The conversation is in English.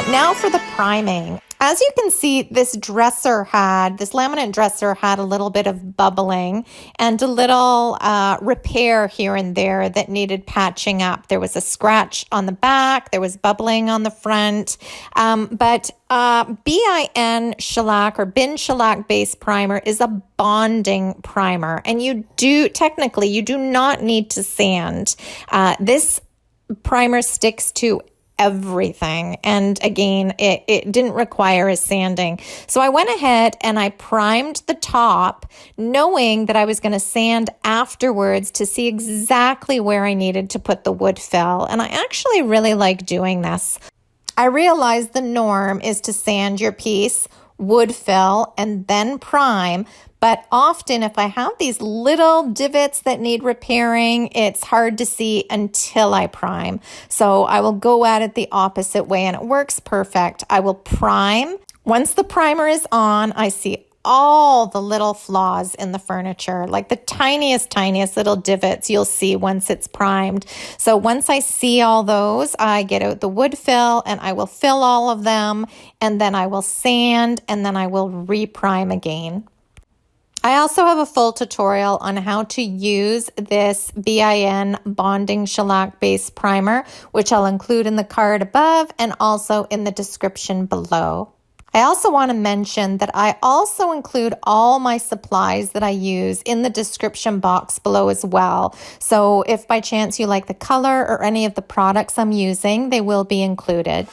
Now for the priming. As you can see, this laminate dresser had a little bit of bubbling and a little repair here and there that needed patching up. There was a scratch on the back, there was bubbling on the front, but BIN shellac or bin shellac base primer is a bonding primer, and you do not need to sand. This primer sticks to everything. And again, it didn't require a sanding. So I went ahead and I primed the top, knowing that I was going to sand afterwards to see exactly where I needed to put the wood fill. And I actually really like doing this. I realized the norm is to sand your piece, wood fill, and then prime. But often if I have these little divots that need repairing, it's hard to see until I prime. So I will go at it the opposite way, and it works perfect. I will prime. Once the primer is on, I see all the little flaws in the furniture, like the tiniest little divots you'll see once it's primed. So once I see all those, I get out the wood fill and I will fill all of them, and then I will sand, and then I will reprime again. I also have a full tutorial on how to use this BIN bonding shellac base primer, which I'll include in the card above and also in the description below. I also want to mention that I also include all my supplies that I use in the description box below as well. So if by chance you like the color or any of the products I'm using, they will be included.